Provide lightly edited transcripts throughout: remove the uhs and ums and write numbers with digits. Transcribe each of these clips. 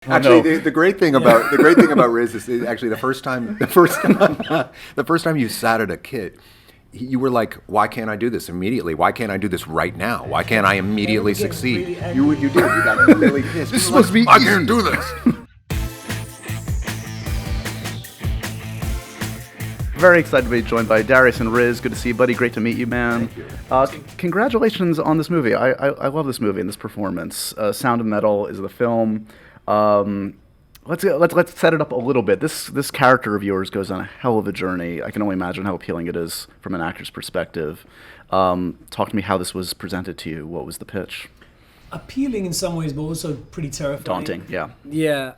Actually, the great thing about Riz is actually the first time you sat at a kit, you were like, "Why can't I do this immediately? Why can't I do this right now? Why can't I immediately succeed?" Really You did. You got really pissed. This is supposed to be easy. I can't do this. Very excited to be joined by Darius and Riz. Good to see you, buddy. Great to meet you, man. Thank you. Congratulations on this movie. I love this movie and this performance. Sound of Metal is the film. Let's set it up a little bit. This character of yours goes on a hell of a journey. I can only imagine how appealing it is from an actor's perspective. Talk to me how this was presented to you. What was the pitch? Appealing in some ways, but also pretty terrifying. Daunting, yeah. Yeah.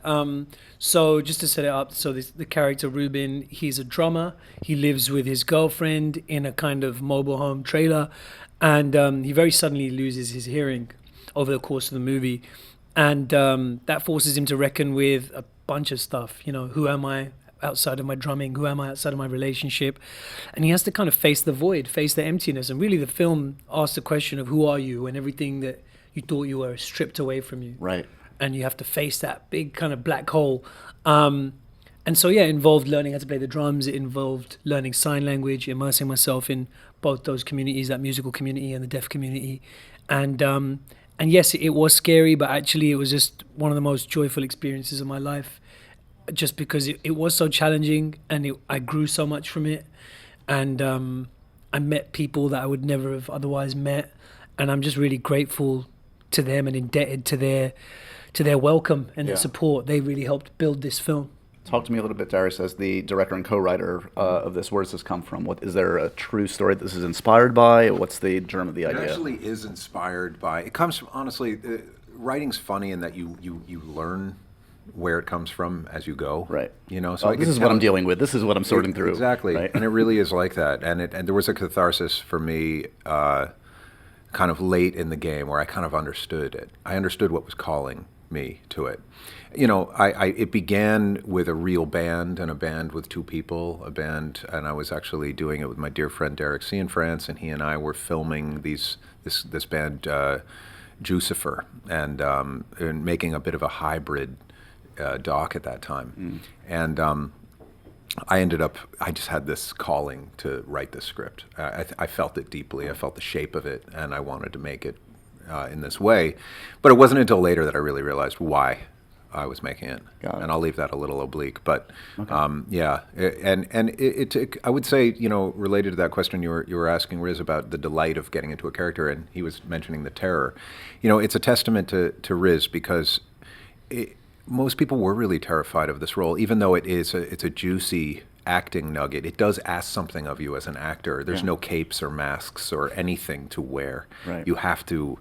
So just to set it up, so the character Ruben, he's a drummer. He lives with his girlfriend in a kind of mobile home trailer, and he very suddenly loses his hearing over the course of the movie, and that forces him to reckon with a bunch of stuff. You know, who am I outside of my drumming? Who am I outside of my relationship? And he has to kind of face the void, face the emptiness. And really, the film asks the question of who are you when everything that you thought you were stripped away from you. Right. And you have to face that big kind of black hole. And so, yeah, it involved learning how to play the drums. It involved learning sign language, immersing myself in both those communities, that musical community and the deaf community. And yes, it was scary, but actually it was just one of the most joyful experiences of my life, just because it was so challenging, and I grew so much from it. And I met people that I would never have otherwise met. And I'm just really grateful to them and indebted to their welcome and their support. They really helped build this film. Talk to me a little bit, Darius, as the director and co-writer of this. Where does this come from? Is there a true story that this is inspired by? What's the germ of the idea? It actually is inspired by. It comes from, honestly, writing's funny in that you learn where it comes from as you go. Right. You know. So this is what I'm dealing with. This is what I'm sorting through. Exactly. Right? And it really is like that. And there was a catharsis for me. Kind of late in the game where I kind of understood it. I understood what was calling me to it. You know, it began with a real band, and a band with two people, and I was actually doing it with my dear friend Derek C. in France, and he and I were filming this band, Jucifer, and making a bit of a hybrid doc at that time. And I just had this calling to write this script. I felt it deeply. I felt the shape of it, and I wanted to make it in this way. But it wasn't until later that I really realized why I was making it. And I'll leave that a little oblique. But yeah, I would say, you know, related to that question you were asking Riz about the delight of getting into a character, and he was mentioning the terror. You know, it's a testament to Riz because most people were really terrified of this role, even though it's a juicy acting nugget. It does ask something of you as an actor. There's no capes or masks or anything to wear. Right. You have to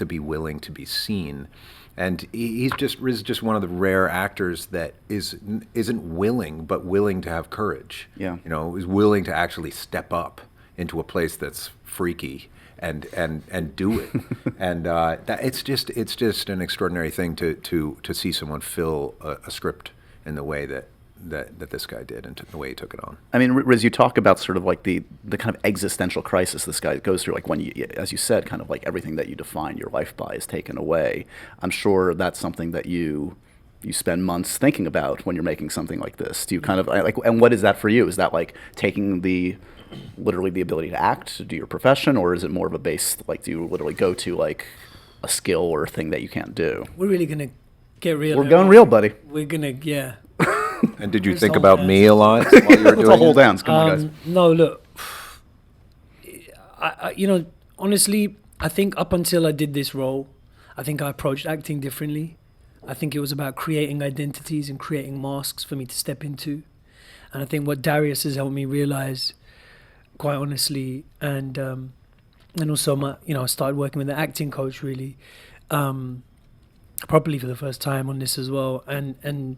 be willing to be seen. And Riz is just one of the rare actors that isn't willing, but willing to have courage. Yeah. You know, is willing to actually step up into a place that's freaky and do it. And it's just an extraordinary thing to see someone fill a script in the way that this guy did, and the way he took it on. I mean, Riz, you talk about sort of like the kind of existential crisis this guy goes through, like when you, as you said, kind of like everything that you define your life by is taken away. I'm sure that's something that you spend months thinking about when you're making something like this. Do you kind of like, and what is that for you? Is that like taking literally the ability to act, to do your profession, or is it more of a base, like do you literally go to like a skill or a thing that you can't do? We're really going to get real. We're going real, buddy. We're going to, yeah. And did you Let's think hold about hands. me a lot while you were Let's doing all hold it? hands. Come on, guys. No, look, I, you know, honestly, I think up until I did this role, I think I approached acting differently. I think it was about creating identities and creating masks for me to step into. And I think what Darius has helped me realize, quite honestly, and also I started working with an acting coach really, properly for the first time on this as well, and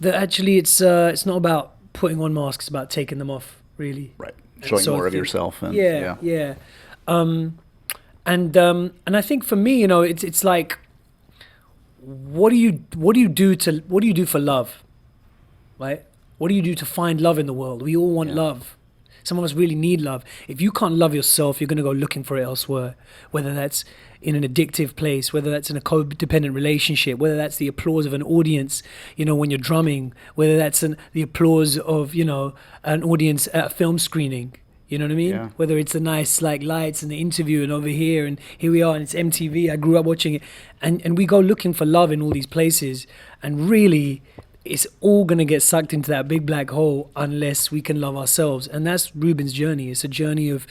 that actually it's not about putting on masks, it's about taking them off, really. Right. And Showing so more I of think- yourself. And, Yeah. And I think for me, you know, it's like, what do you do for love, right? What do you do to find love in the world? We all want love. Some of us really need love. If you can't love yourself, you're going to go looking for it elsewhere, whether that's in an addictive place, whether that's in a codependent relationship, whether that's the applause of an audience, when you're drumming, whether that's the applause of, an audience at a film screening. You know what I mean? Yeah. Whether it's the nice lights and the interview and over here and here we are and it's MTV. I grew up watching it, and we go looking for love in all these places, and really it's all gonna get sucked into that big black hole unless we can love ourselves. And that's Ruben's journey. It's a journey of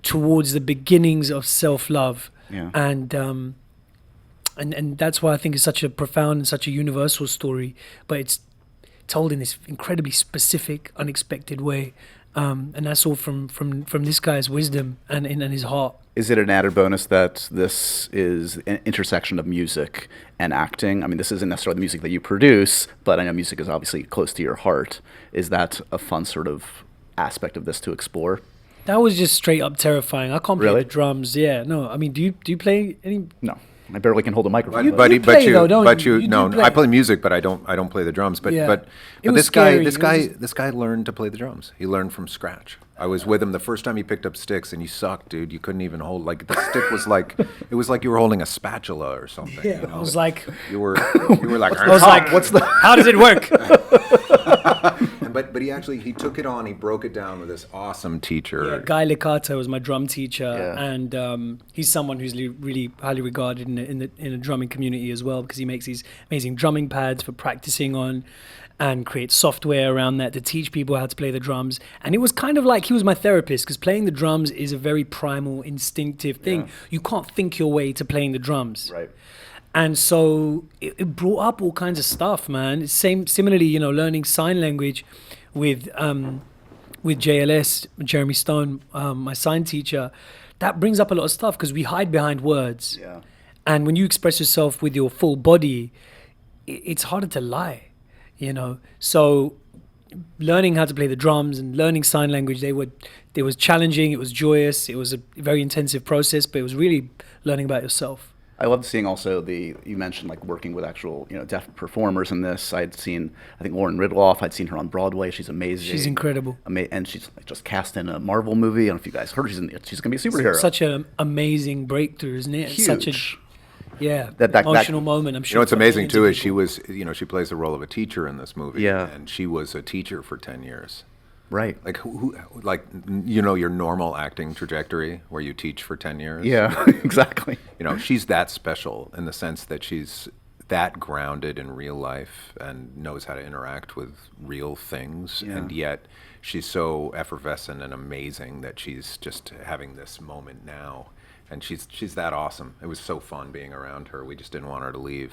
towards the beginnings of self-love. Yeah. And that's why I think it's such a profound and such a universal story, but it's told in this incredibly specific, unexpected way. And that's all from this guy's wisdom and his heart. Is it an added bonus that this is an intersection of music and acting? I mean, this isn't necessarily the music that you produce, but I know music is obviously close to your heart. Is that a fun sort of aspect of this to explore? That was just straight up terrifying. I can't play Really? the drums. Yeah, no. I mean, do you play any? No, I barely can hold a microphone. You play though, don't you? You do no, play. I play music, but I don't play the drums. But Yeah. but, It but was scary. this guy learned to play the drums. He learned from scratch. I was with him the first time he picked up sticks, and you sucked, dude. You couldn't even hold the stick was like it was like you were holding a spatula or something. Yeah, you know? I was like, you were like I was like, what's the? how does it work? But he took it on. He broke it down with this awesome teacher. Yeah, Guy Licata was my drum teacher, Yeah. and he's someone who's really highly regarded in the drumming community as well, because he makes these amazing drumming pads for practicing on, and creates software around that to teach people how to play the drums. And it was kind of like he was my therapist, because playing the drums is a very primal, instinctive thing. Yeah. You can't think your way to playing the drums. Right. And so it brought up all kinds of stuff, man. Similarly, learning sign language with JLS, Jeremy Stone, my sign teacher, that brings up a lot of stuff because we hide behind words. Yeah. And when you express yourself with your full body, it's harder to lie, So learning how to play the drums and learning sign language, it was challenging, it was joyous, it was a very intensive process, but it was really learning about yourself. I loved seeing also you mentioned like working with actual, deaf performers in this. I'd seen, I think Lauren Ridloff, I'd seen her on Broadway. She's amazing. She's incredible. And she's just cast in a Marvel movie. I don't know if you guys heard, she's going to be a superhero. Such an amazing breakthrough, isn't it? Huge. Such a That emotional moment, I'm sure. What's for amazing millions too of is she people. was, she plays the role of a teacher in this movie. Yeah. And she was a teacher for 10 years. Right. Like your normal acting trajectory where you teach for 10 years. Yeah, exactly. She's that special in the sense that she's that grounded in real life and knows how to interact with real things. Yeah. And yet she's so effervescent and amazing that she's just having this moment now. And she's that awesome. It was so fun being around her. We just didn't want her to leave,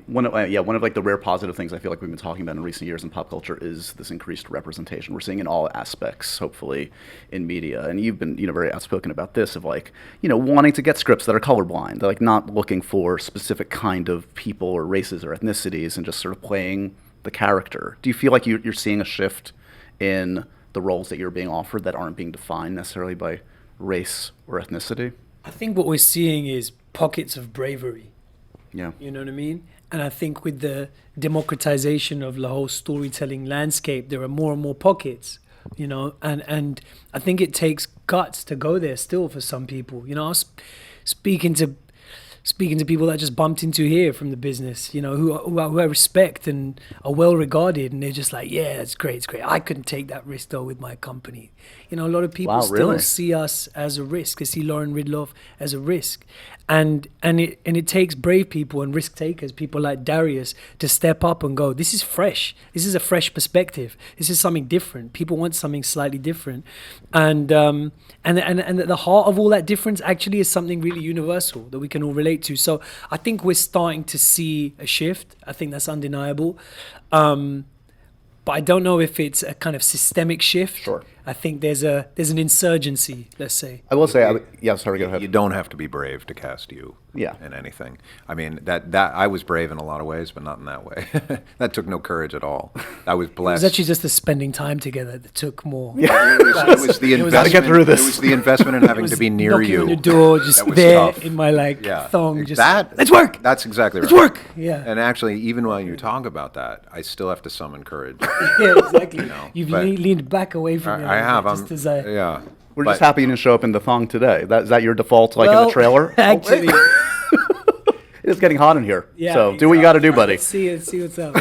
One of like the rare positive things I feel like we've been talking about in recent years in pop culture is this increased representation we're seeing in all aspects, hopefully, in media. And you've been, very outspoken about this of like, wanting to get scripts that are colorblind, like not looking for specific kind of people or races or ethnicities and just sort of playing the character. Do you feel like you're seeing a shift in the roles that you're being offered that aren't being defined necessarily by race or ethnicity? I think what we're seeing is pockets of bravery. Yeah. You know what I mean? And I think with the democratization of the whole storytelling landscape, there are more and more pockets, and I think it takes guts to go there still for some people. I was speaking to people that I just bumped into here from the business, who I respect and are well regarded, and they're just like, yeah, it's great. I couldn't take that risk though with my company. A lot of people Wow, still really? see us as a risk. They see Lauren Ridloff as a risk, and it takes brave people and risk takers, people like Darius, to step up and go, this is fresh. This is a fresh perspective. This is something different. People want something slightly different, and the heart of all that difference actually is something really universal that we can all relate to. So I think we're starting to see a shift. I think that's undeniable. But I don't know if it's a kind of systemic shift. Sure. I think there's an insurgency, let's say. I will say, sorry, go ahead. You don't have to be brave to cast you Yeah. in anything. I mean, that I was brave in a lot of ways, but not in that way. That took no courage at all. I was It blessed. was actually just the spending time together that took more. Yeah. It was the It was- investment. Gotta get through this. It was the investment in It having was to be near knocking you. on your door, just That was there tough. in my thong, just let's work. That's exactly right. Let's work. Yeah. And actually, even while you talk about that, I still have to summon courage. Yeah, exactly. know, You've but leaned back away from your I have. Just as a, Yeah. We're But- just happy you didn't show up in the thong today. Is that your default, like in the trailer? Actually, It's getting hot in here. yeah. So do what you got to do, buddy. Let's see what's up.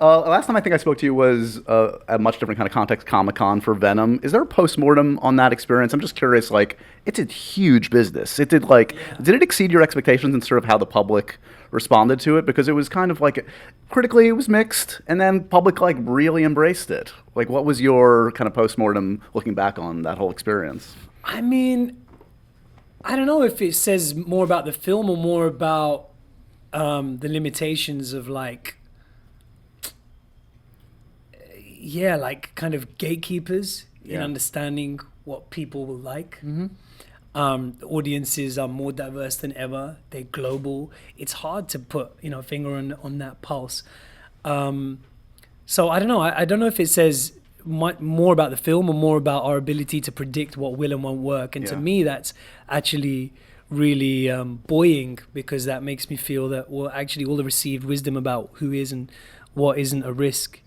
Last time I think I spoke to you was a much different kind of context, Comic-Con for Venom. Is there a post-mortem on that experience? I'm just curious, like, it's a huge business. Did it exceed your expectations in sort of how the public responded to it? Because it was kind of like, critically it was mixed, and then public like really embraced it. Like, what was your kind of post-mortem looking back on that whole experience? I mean, I don't know if it says more about the film or more about the limitations of like, yeah, like kind of gatekeepers in understanding what people will like. The audiences are more diverse than ever. They're global. It's hard to put a finger on that pulse. So I don't know. I don't know if it says more about the film or more about our ability to predict what will and won't work. And to me, that's actually really buoying, because that makes me feel that, well, actually all the received wisdom about who is and what isn't a risk,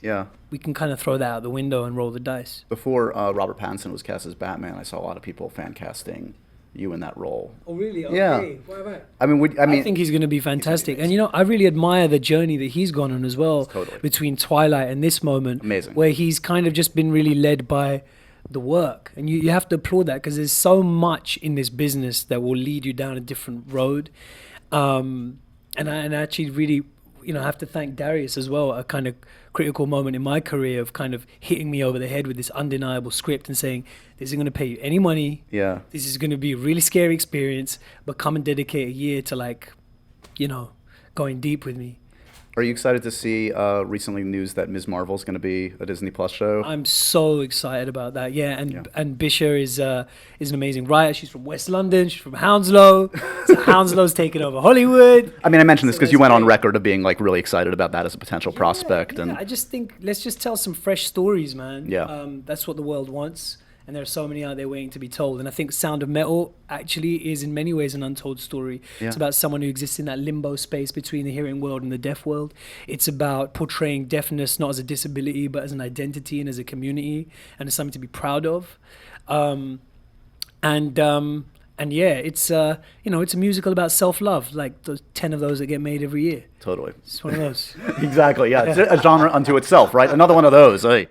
we can kind of throw that out the window and roll the dice. Before Robert Pattinson was cast as Batman, I saw a lot of people fan casting you in that role. Oh, really? Okay. Yeah. What about? I think he's going to be fantastic. And, I really admire the journey that he's gone on as well. Totally. Between Twilight and this moment. Amazing. Where he's kind of just been really led by the work. And you have to applaud that, because there's so much in this business that will lead you down a different road. And I actually really, I have to thank Darius as well, a kind of critical moment in my career of kind of hitting me over the head with this undeniable script and saying, this isn't going to pay you any money. Yeah. This is going to be a really scary experience, but come and dedicate a year to going deep with me. Are you excited to see recently news that Ms. Marvel is going to be a Disney Plus show? I'm so excited about that. Yeah, and Bisha is an amazing writer. She's from West London. She's from Hounslow. So Hounslow's taken over Hollywood. I mentioned this So because you that's went on great. record of being like really excited about that as a potential prospect. Yeah, And I just think let's just tell some fresh stories, man. Yeah. That's what the world wants. And there are so many out there waiting to be told. And I think Sound of Metal actually is in many ways an untold story. Yeah. It's about someone who exists in that limbo space between the hearing world and the deaf world. It's about portraying deafness not as a disability, but as an identity and as a community, and as something to be proud of. And yeah, it's it's a musical about self-love, like those 10 of those that get made every year. totally. It's one of those. Exactly. Yeah. It's a genre unto itself, right? Another one of those. Hey.